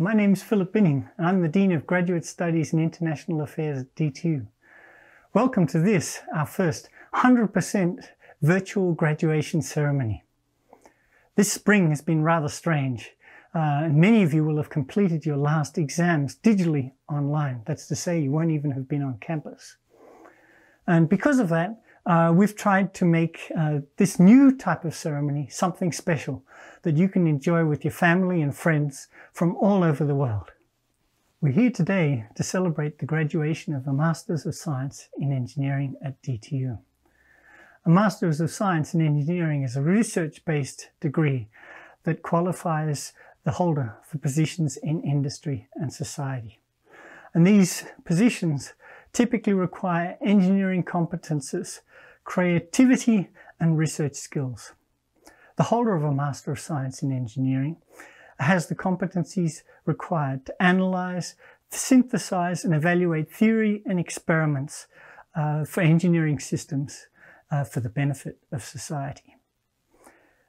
my name is Philip Binning and I'm the Dean of Graduate Studies and International Affairs at DTU. Welcome to this, our first 100% virtual graduation ceremony. This spring has been rather strange. Many of you will have completed your last exams digitally online. That's to say, you won't even have been on campus. And because of that, we've tried to make this new type of ceremony something special that you can enjoy with your family and friends from all over the world. We're here today to celebrate the graduation of a Masters of Science in Engineering at DTU. A Masters of Science in Engineering is a research-based degree that qualifies the holder for positions in industry and society. And these positions typically require engineering competences, creativity and research skills. The holder of a Master of Science in Engineering has the competencies required to analyze, synthesize and evaluate theory and experiments for engineering systems for the benefit of society.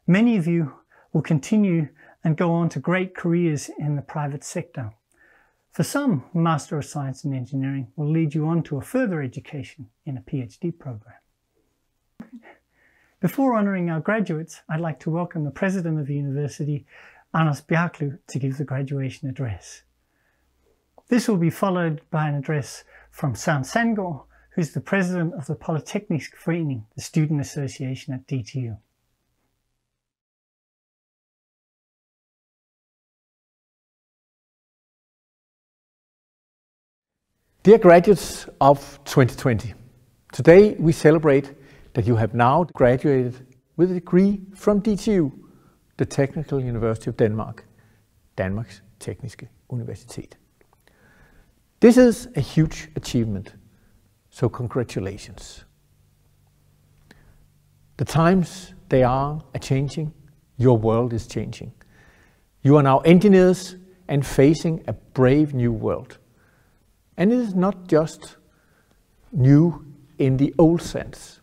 Many of you will continue and go on to great careers in the private sector. For some, Master of Science in Engineering will lead you on to a further education in a PhD program. Before honouring our graduates, I'd like to welcome the President of the University, Anders Bjarklu, to give the graduation address. This will be followed by an address from Søren Sandgaard, who's the President of the Polyteknisk Forening, the student association at DTU. Dear graduates of 2020, today we celebrate that you have now graduated with a degree from DTU, the Technical University of Denmark, Danmarks Tekniske Universitet. This is a huge achievement, so congratulations. The times they are changing, your world is changing. You are now engineers and facing a brave new world. And it is not just new in the old sense,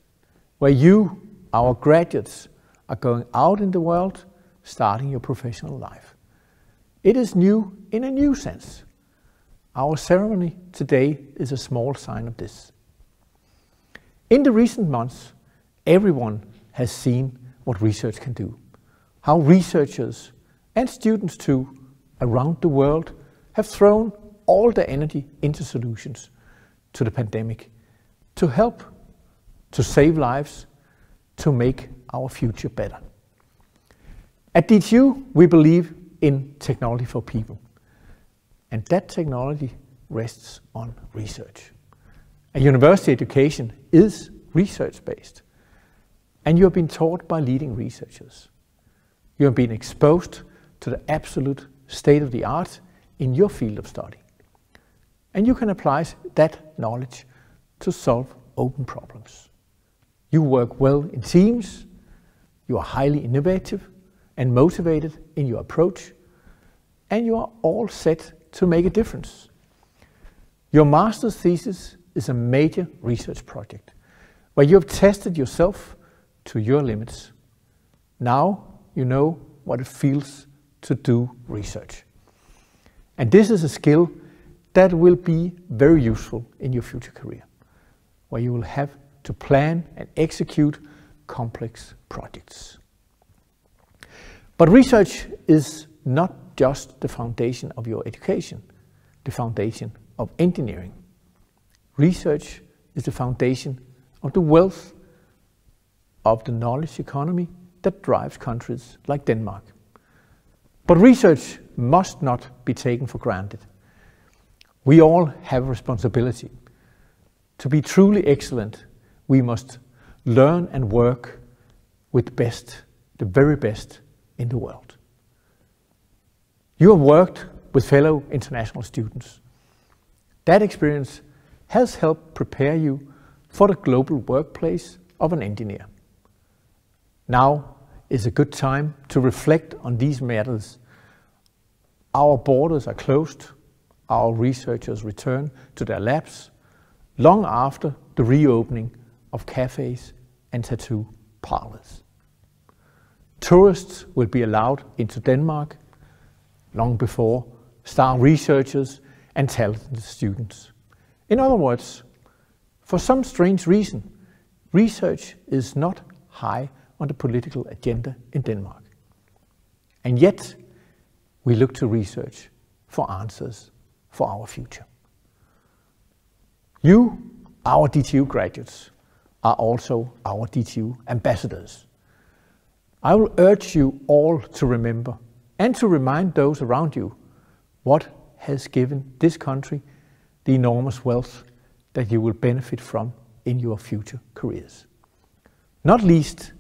where you, our graduates, are going out in the world, starting your professional life. It is new in a new sense. Our ceremony today is a small sign of this. In the recent months, everyone has seen what research can do, how researchers and students too around the world have thrown all their energy into solutions to the pandemic, to help, to save lives, to make our future better. At DTU, we believe in technology for people, and that technology rests on research. A university education is research-based, and you have been taught by leading researchers. You have been exposed to the absolute state-of-the-art in your field of study. And you can apply that knowledge to solve open problems. You work well in teams, you are highly innovative and motivated in your approach, and you are all set to make a difference. Your master's thesis is a major research project where you have tested yourself to your limits. Now you know what it feels to do research. And this is a skill that will be very useful in your future career, where you will have to plan and execute complex projects. But research is not just the foundation of your education, the foundation of engineering. Research is the foundation of the wealth of the knowledge economy that drives countries like Denmark. But research must not be taken for granted. We all have a responsibility. To be truly excellent, we must learn and work with the best, the very best in the world. You have worked with fellow international students. That experience has helped prepare you for the global workplace of an engineer. Now is a good time to reflect on these matters. Our borders are closed. Our researchers return to their labs long after the reopening of cafes and tattoo parlors. Tourists will be allowed into Denmark long before star researchers, and talented students. In other words, for some strange reason, research is not high on the political agenda in Denmark. And yet, we look to research for answers for our future. You, our DTU graduates, are also our DTU ambassadors. I will urge you all to remember and to remind those around you what has given this country the enormous wealth that you will benefit from in your future careers. Not least,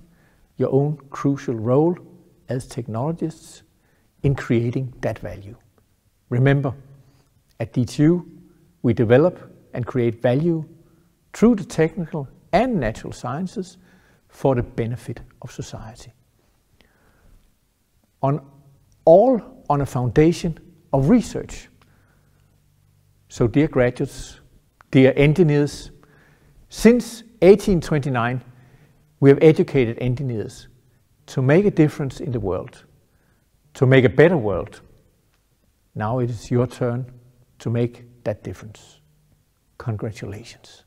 your own crucial role as technologists in creating that value. Remember, at DTU, we develop and create value through the technical and natural sciences for the benefit of society. All on a foundation of research. So dear graduates, dear engineers, since 1829, we have educated engineers to make a difference in the world, to make a better world. Now it is your turn to make that difference. Congratulations.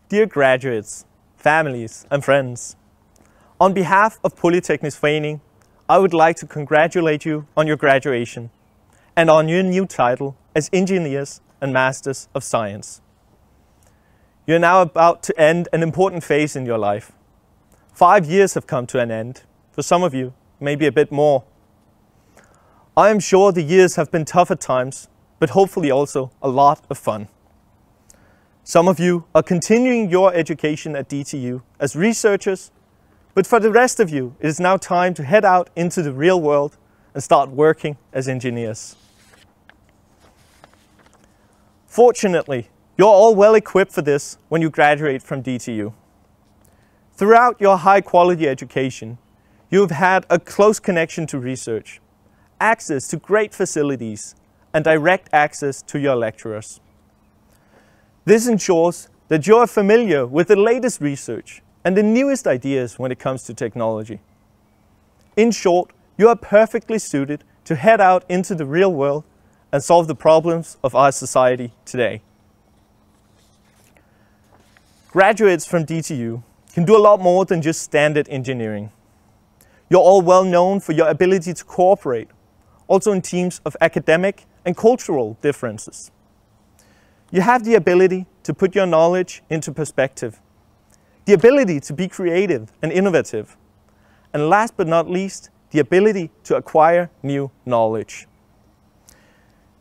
Dear graduates, families and friends, on behalf of Polyteknisk Forening, I would like to congratulate you on your graduation and on your new title as Engineers and Masters of Science. You're now about to end an important phase in your life. 5 years have come to an end, for some of you, maybe a bit more. I am sure the years have been tough at times, but hopefully also a lot of fun. Some of you are continuing your education at DTU as researchers, but for the rest of you, it is now time to head out into the real world and start working as engineers. Fortunately, you're all well equipped for this when you graduate from DTU. Throughout your high-quality education, you have had a close connection to research, access to great facilities, and direct access to your lecturers. This ensures that you are familiar with the latest research and the newest ideas when it comes to technology. In short, you are perfectly suited to head out into the real world and solve the problems of our society today. Graduates from DTU can do a lot more than just standard engineering. You're all well known for your ability to cooperate, also in teams of academic and cultural differences. You have the ability to put your knowledge into perspective, the ability to be creative and innovative, and last but not least, the ability to acquire new knowledge.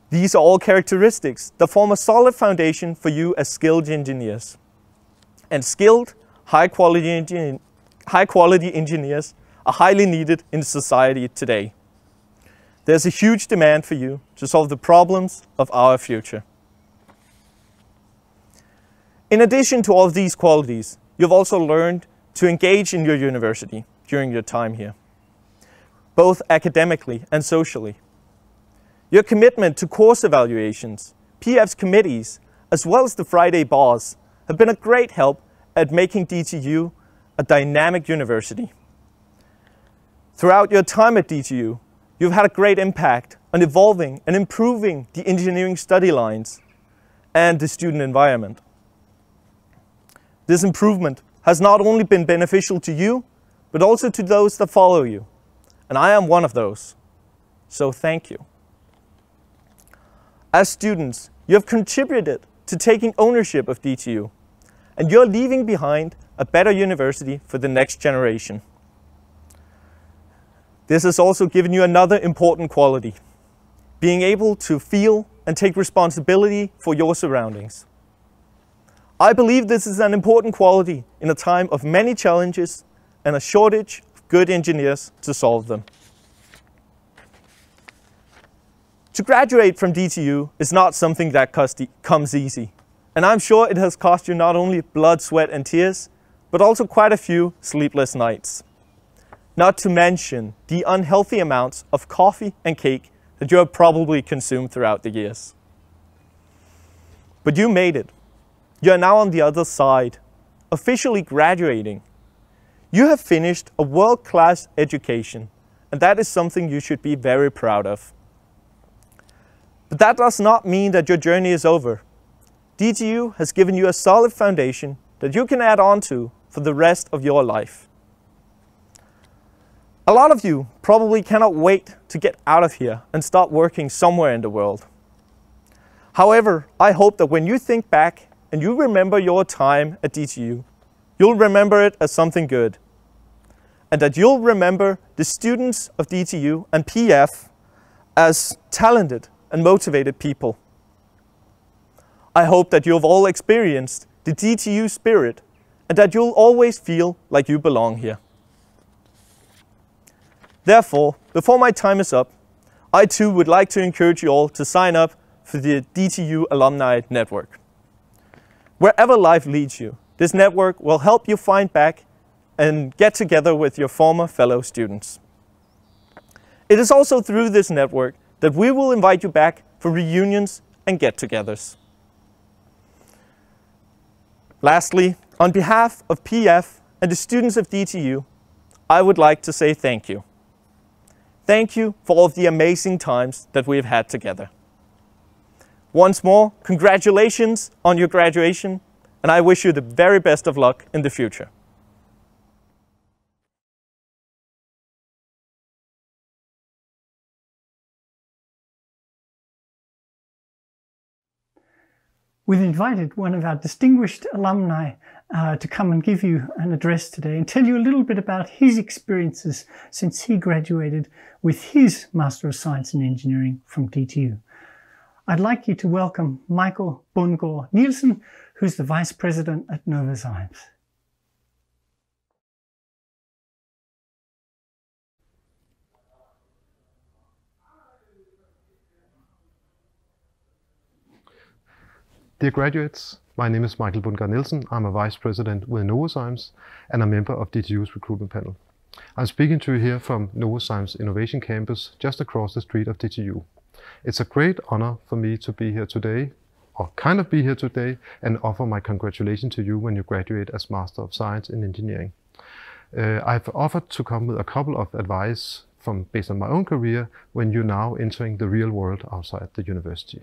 These are all characteristics that form a solid foundation for you as skilled engineers. And skilled, high-quality engineers are highly needed in society today. There's a huge demand for you to solve the problems of our future. In addition to all of these qualities, you've also learned to engage in your university during your time here, both academically and socially. Your commitment to course evaluations, PF's committees, as well as the Friday bars have been a great help at making DTU a dynamic university. Throughout your time at DTU, you've had a great impact on evolving and improving the engineering study lines and the student environment. This improvement has not only been beneficial to you, but also to those that follow you. And I am one of those. So thank you. As students, you have contributed to taking ownership of DTU, and you're leaving behind a better university for the next generation. This has also given you another important quality, being able to feel and take responsibility for your surroundings. I believe this is an important quality in a time of many challenges and a shortage of good engineers to solve them. To graduate from DTU is not something that comes easy, and I'm sure it has cost you not only blood, sweat and tears, but also quite a few sleepless nights. Not to mention the unhealthy amounts of coffee and cake that you have probably consumed throughout the years. But you made it. you are now on the other side, officially graduating. You have finished a world-class education, and that is something you should be very proud of. But that does not mean that your journey is over. DTU has given you a solid foundation that you can add on to for the rest of your life. A lot of you probably cannot wait to get out of here and start working somewhere in the world. However, I hope that when you think back and you remember your time at DTU, you'll remember it as something good. And that you'll remember the students of DTU and PF as talented and motivated people. I hope that you've all experienced the DTU spirit and that you'll always feel like you belong here. Therefore, before my time is up, I too would like to encourage you all to sign up for the DTU Alumni Network. Wherever life leads you, this network will help you find back and get together with your former fellow students. It is also through this network that we will invite you back for reunions and get-togethers. Lastly, on behalf of PF and the students of DTU, I would like to say thank you. Thank you for all of the amazing times that we've had together. Once more, congratulations on your graduation, and I wish you the very best of luck in the future. We've invited one of our distinguished alumni to come and give you an address today and tell you a little bit about his experiences since he graduated with his Master of Science in Engineering from DTU. I'd like you to welcome Michael Bundgaard Nielsen, who's the Vice President at Novozymes. Dear graduates, my name is Michael Bundgaard Nielsen. I'm a Vice President with Novozymes and a member of DTU's recruitment panel. I'm speaking to you here from Novozymes Innovation Campus, just across the street of DTU. It's a great honor for me to be here today, or kind of be here today, and offer my congratulations to you when you graduate as Master of Science in Engineering. I've offered to come with a couple of advice based on my own career when you're now entering the real world outside the university.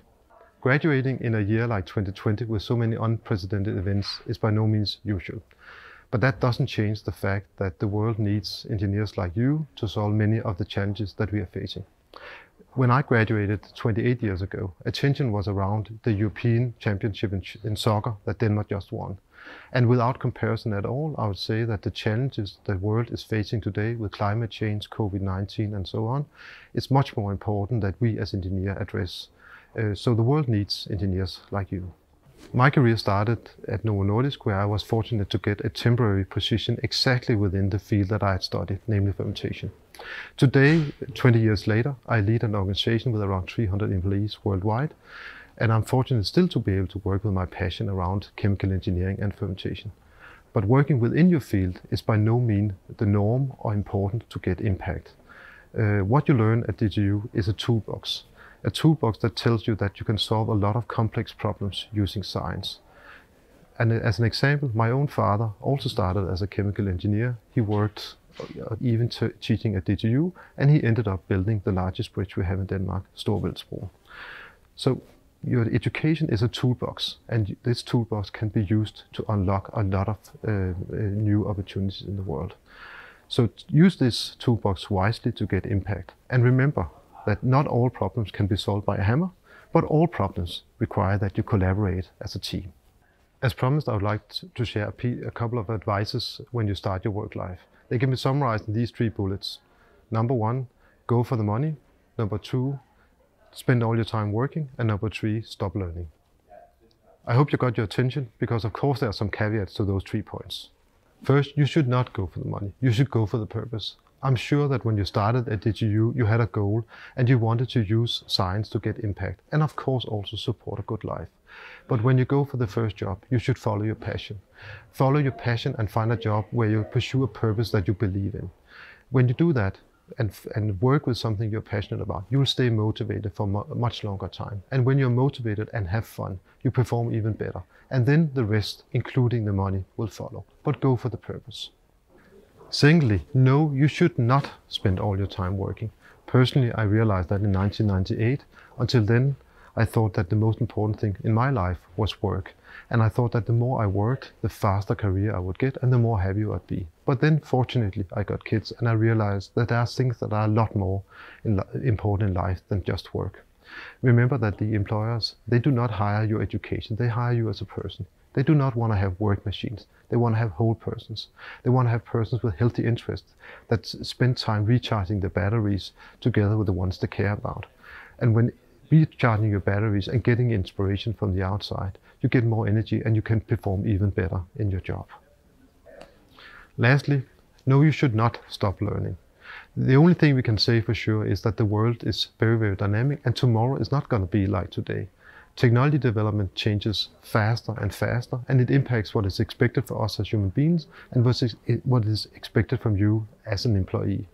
Graduating in a year like 2020 with so many unprecedented events is by no means usual. But that doesn't change the fact that the world needs engineers like you to solve many of the challenges that we are facing. When I graduated 28 years ago, attention was around the European Championship in soccer that Denmark just won. And without comparison at all, I would say that the challenges the world is facing today with climate change, COVID-19 and so on, it's much more important that we as engineers address. So the world needs engineers like you. My career started at Novo Nordisk, where I was fortunate to get a temporary position exactly within the field that I had studied, namely fermentation. Today, 20 years later, I lead an organization with around 300 employees worldwide, and I'm fortunate still to be able to work with my passion around chemical engineering and fermentation. But working within your field is by no means the norm or important to get impact. What you learn at DTU is a toolbox. A toolbox that tells you that you can solve a lot of complex problems using science. And as an example, my own father also started as a chemical engineer. He worked even teaching at DTU, and he ended up building the largest bridge we have in Denmark, Storebæltsbroen. So your education is a toolbox, and this toolbox can be used to unlock a lot of new opportunities in the world. So use this toolbox wisely to get impact. And remember that not all problems can be solved by a hammer, but all problems require that you collaborate as a team. As promised, I would like to share a couple of advices when you start your work life. They can be summarized in these 3 bullets. Number 1, go for the money. Number 2, spend all your time working. And number 3, stop learning. I hope you got your attention, because of course there are some caveats to those 3 points. First, you should not go for the money. You should go for the purpose. I'm sure that when you started at DTU, you had a goal and you wanted to use science to get impact and of course also support a good life. But when you go for the first job, you should follow your passion. Follow your passion and find a job where you pursue a purpose that you believe in. When you do that, and work with something you're passionate about, you'll stay motivated for much longer time. And when you're motivated and have fun, you perform even better. And then the rest, including the money, will follow. But go for the purpose. Secondly, no, you should not spend all your time working. Personally, I realized that in 1998. Until then, I thought that the most important thing in my life was work. And I thought that the more I worked, the faster career I would get and the more happy I'd be. But then, fortunately, I got kids and I realized that there are things that are a lot more important in life than just work. Remember that the employers, they do not hire your education, they hire you as a person. They do not want to have work machines. They want to have whole persons. They want to have persons with healthy interests that spend time recharging their batteries together with the ones they care about. And when recharging your batteries and getting inspiration from the outside, you get more energy and you can perform even better in your job. Lastly, no, you should not stop learning. The only thing we can say for sure is that the world is very, very dynamic and tomorrow is not going to be like today. Technology development changes faster and faster, and it impacts what is expected for us as human beings and what is expected from you as an employee.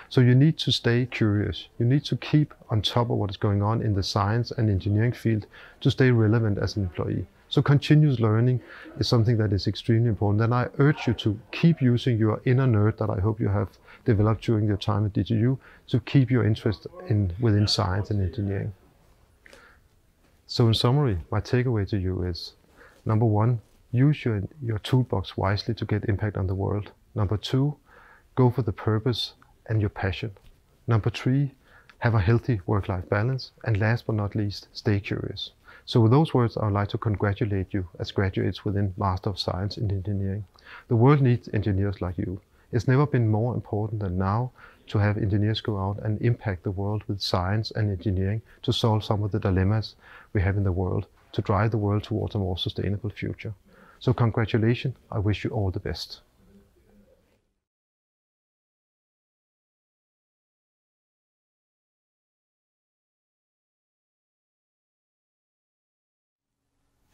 So you need to stay curious. You need to keep on top of what is going on in the science and engineering field to stay relevant as an employee. So continuous learning is something that is extremely important, and I urge you to keep using your inner nerd that I hope you have developed during your time at DTU to keep your interest within science and engineering. So in summary, my takeaway to you is, number one, use your toolbox wisely to get impact on the world. Number two, go for the purpose and your passion. Number three, have a healthy work-life balance. And last but not least, stay curious. So with those words, I would like to congratulate you as graduates within Master of Science in Engineering. The world needs engineers like you. It's never been more important than now to have engineers go out and impact the world with science and engineering to solve some of the dilemmas we have in the world, to drive the world towards a more sustainable future. So congratulations, I wish you all the best.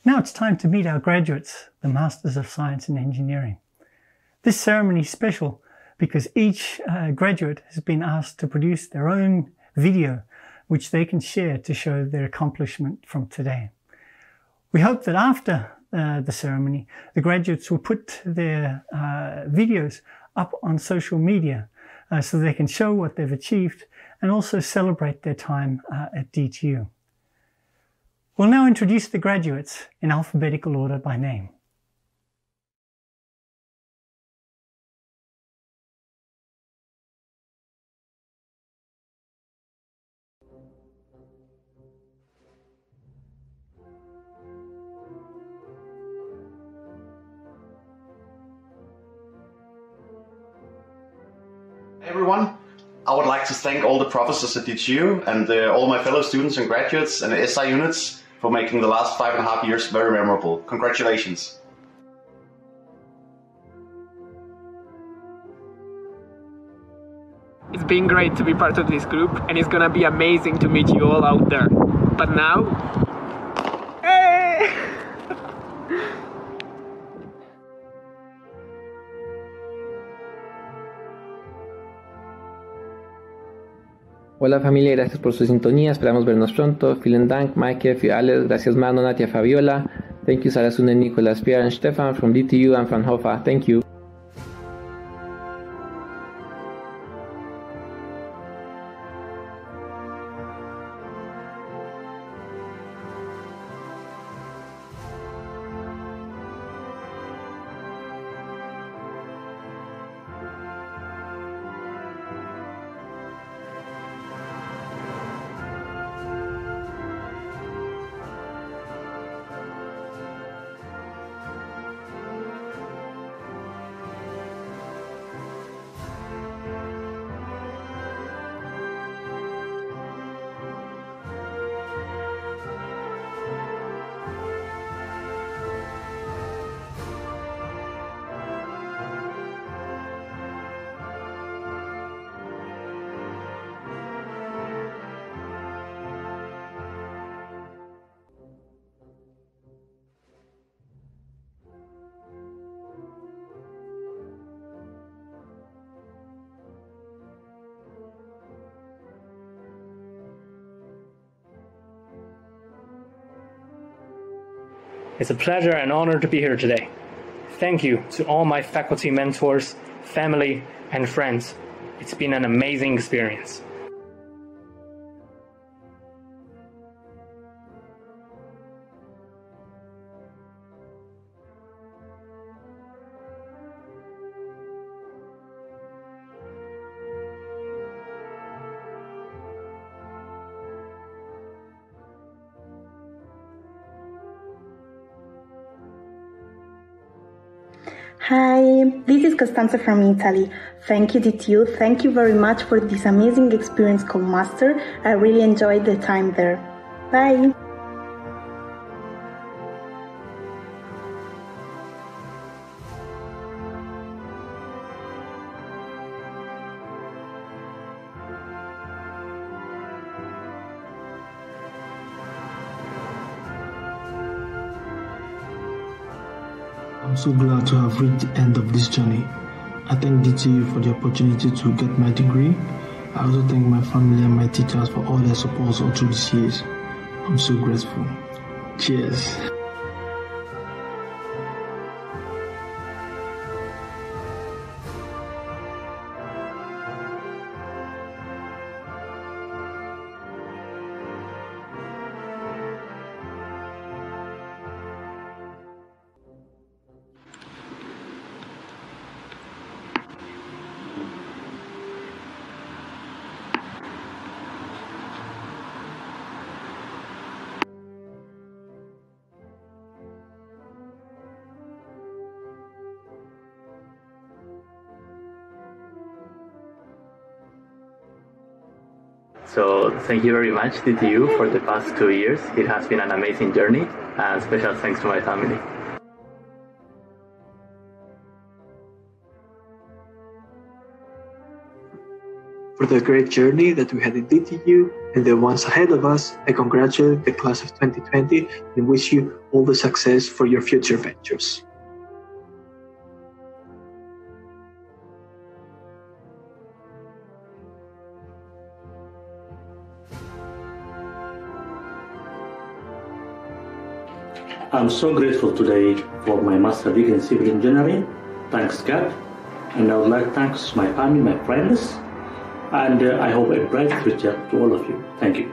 Now it's time to meet our graduates, the Masters of Science and Engineering. This ceremony is special because each graduate has been asked to produce their own video which they can share to show their accomplishment from today. We hope that after the ceremony, the graduates will put their videos up on social media so they can show what they've achieved and also celebrate their time at DTU. We'll now introduce the graduates in alphabetical order by name. Hey everyone, I would like to thank all the professors at DTU and all my fellow students and graduates and the SI units for making the last 5.5 years very memorable. Congratulations. It's been great to be part of this group and it's gonna be amazing to meet you all out there. But now, hey! Hola familia, gracias por su sintonía, esperamos vernos pronto. Vielen Dank, Maike, für alles, gracias Mano, Natia, Fabiola. Thank you Sarah Sune, Nicolas, Pierre and Stefan from DTU and Fraunhofer, thank you. It's a pleasure and honor to be here today. Thank you to all my faculty mentors, family, and friends. It's been an amazing experience. Hi, this is Costanza from Italy. Thank you, DTU. Thank you very much for this amazing experience called Master. I really enjoyed the time there. Bye. I'm so glad to have reached the end of this journey. I thank DTU for the opportunity to get my degree. I also thank my family and my teachers for all their support all through these years. I'm so grateful. Cheers. So thank you very much, DTU, for the past 2 years. It has been an amazing journey, and special thanks to my family. For the great journey that we had in DTU and the ones ahead of us, I congratulate the class of 2020 and wish you all the success for your future ventures. I'm so grateful today for my master's degree in civil engineering. Thanks God. And I would like to thank my family, my friends, and I hope a bright future to all of you. Thank you.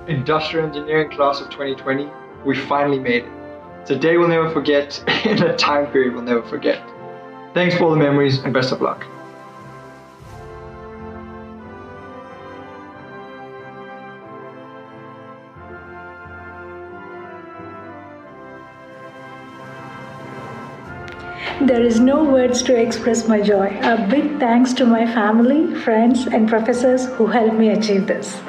Industrial engineering class of 2020, we finally made it. It's a day we'll never forget and a time period we'll never forget. Thanks for all the memories and best of luck. There is no words to express my joy. A big thanks to my family, friends, and professors who helped me achieve this.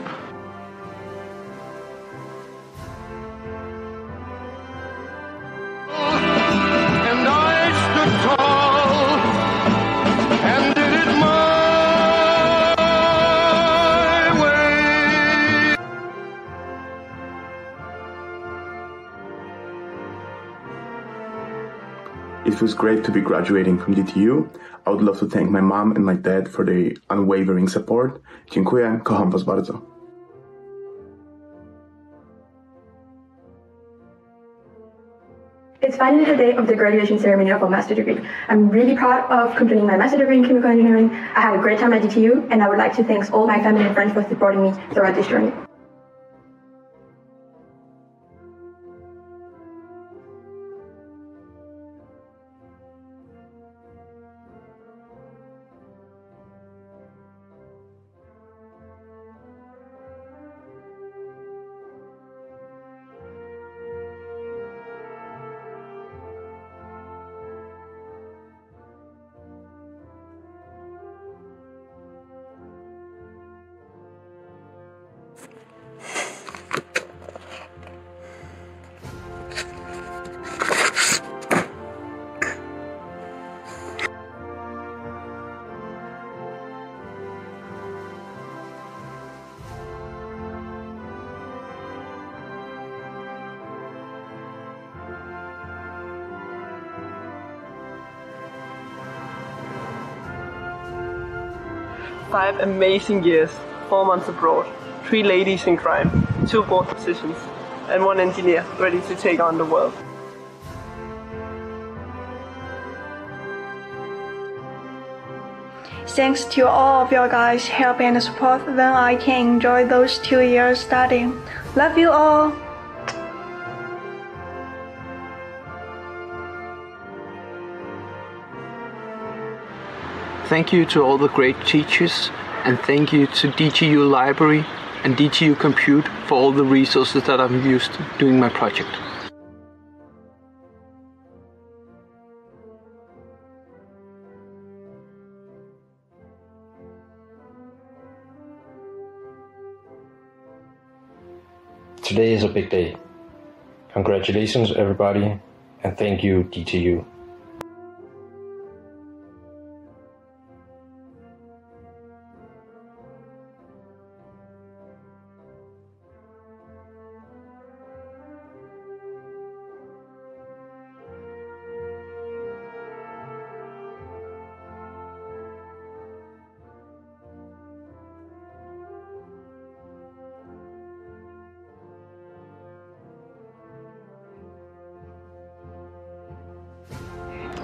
It feels great to be graduating from DTU. I would love to thank my mom and my dad for their unwavering support. Dziękuję, kocham was bardzo. It's finally the day of the graduation ceremony of a master's degree. I'm really proud of completing my master's degree in chemical engineering. I had a great time at DTU, and I would like to thank all my family and friends for supporting me throughout this journey. Five amazing years, 4 months abroad, 3 ladies in crime, 2 board positions, and 1 engineer ready to take on the world. Thanks to all of your guys' help and support, then I can enjoy those 2 years studying. Love you all! Thank you to all the great teachers, and thank you to DTU Library and DTU Compute for all the resources that I've used doing my project. Today is a big day. Congratulations everybody, and thank you DTU.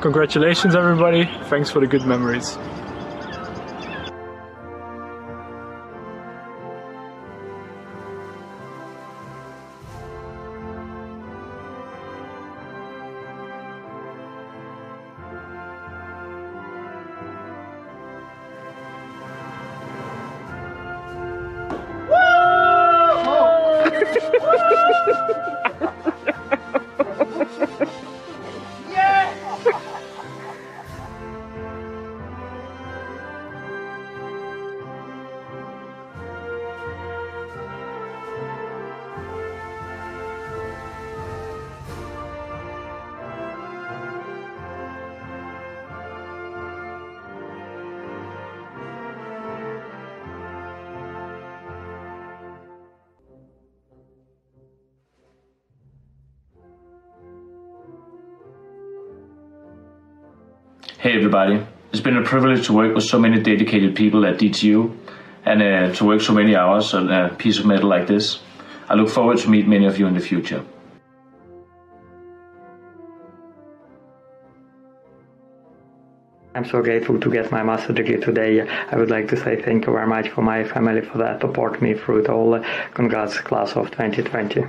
Congratulations everybody, thanks for the good memories. Hey everybody, it's been a privilege to work with so many dedicated people at DTU and to work so many hours on a piece of metal like this. I look forward to meet many of you in the future. I'm so grateful to get my master's degree today. I would like to say thank you very much for my family for that support me through it all. Congrats class of 2020.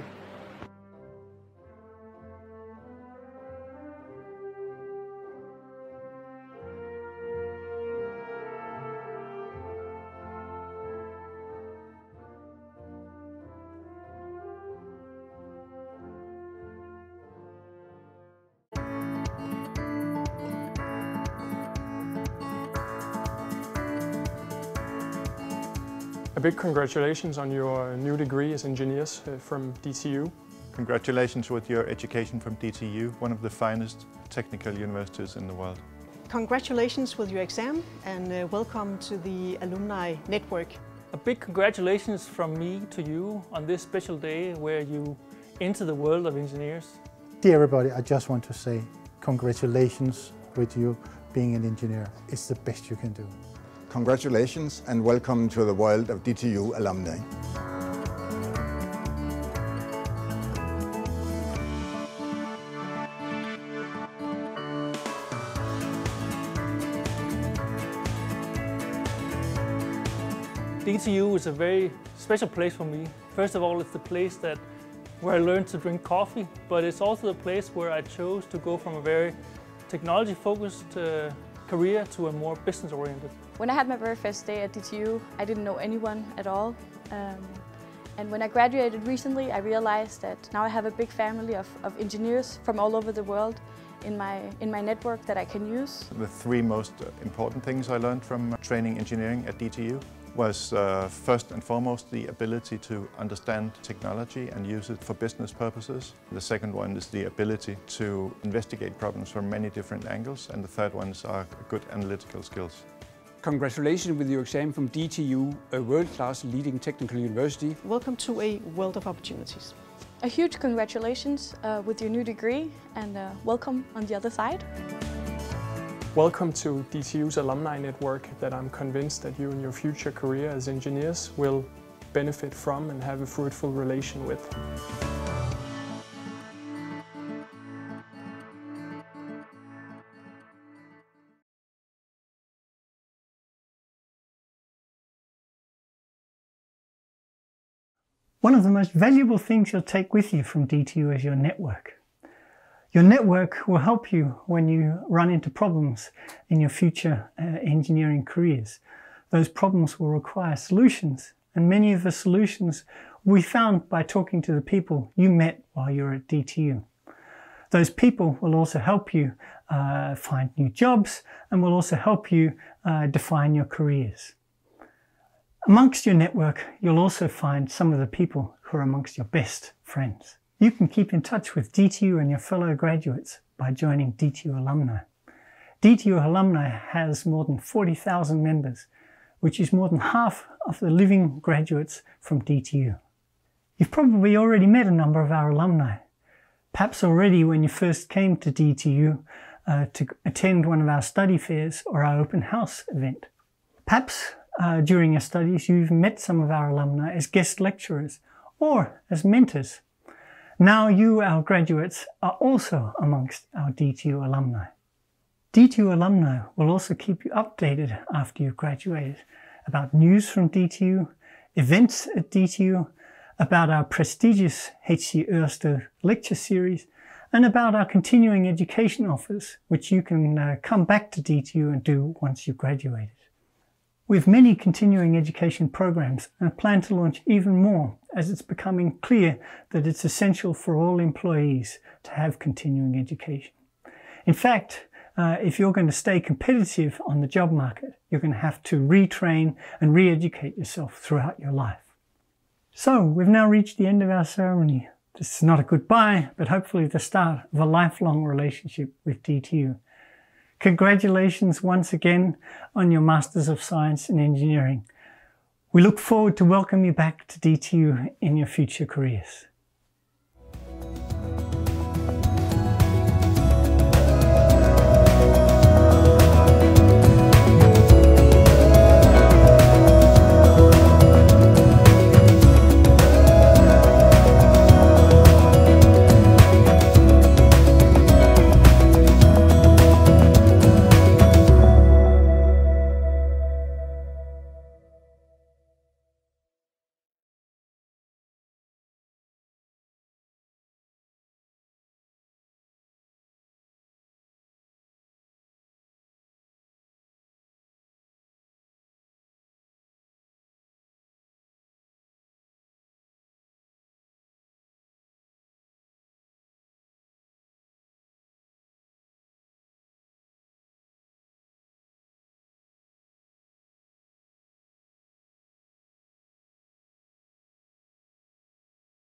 A big congratulations on your new degree as engineers from DTU. Congratulations with your education from DTU, one of the finest technical universities in the world. Congratulations with your exam and welcome to the Alumni Network. A big congratulations from me to you on this special day where you enter the world of engineers. Dear everybody, I just want to say congratulations with you being an engineer. It's the best you can do. Congratulations and welcome to the world of DTU alumni. DTU is a very special place for me. First of all, it's the place where I learned to drink coffee, but it's also the place where I chose to go from a very technology-focused career to a more business-oriented. When I had my very first day at DTU, I didn't know anyone at all. And when I graduated recently, I realized that now I have a big family of engineers from all over the world in my network that I can use. The three most important things I learned from training engineering at DTU was first and foremost the ability to understand technology and use it for business purposes. The second one is the ability to investigate problems from many different angles, and the third ones are good analytical skills. Congratulations with your exam from DTU, a world-class leading technical university. Welcome to a world of opportunities. A huge congratulations with your new degree, and welcome on the other side. Welcome to DTU's alumni network that I'm convinced that you in your future career as engineers will benefit from and have a fruitful relation with. One of the most valuable things you'll take with you from DTU is your network. Your network will help you when you run into problems in your future engineering careers. Those problems will require solutions, and many of the solutions we found by talking to the people you met while you were at DTU. Those people will also help you find new jobs and will also help you define your careers. Amongst your network, you'll also find some of the people who are amongst your best friends. You can keep in touch with DTU and your fellow graduates by joining DTU Alumni. DTU Alumni has more than 40,000 members, which is more than half of the living graduates from DTU. You've probably already met a number of our alumni, perhaps already when you first came to DTU to attend one of our study fairs or our open house event. Perhaps during your studies you've met some of our alumni as guest lecturers or as mentors. Now you, our graduates, are also amongst our DTU alumni. DTU alumni will also keep you updated after you've graduated about news from DTU, events at DTU, about our prestigious HC Ørsted lecture series, and about our continuing education offers, which you can come back to DTU and do once you've graduated. We have many continuing education programs and plan to launch even more as it's becoming clear that it's essential for all employees to have continuing education. In fact, if you're going to stay competitive on the job market, you're going to have to retrain and re-educate yourself throughout your life. So we've now reached the end of our ceremony. This is not a goodbye, but hopefully the start of a lifelong relationship with DTU. Congratulations once again on your Masters of Science in Engineering. We look forward to welcoming you back to DTU in your future careers.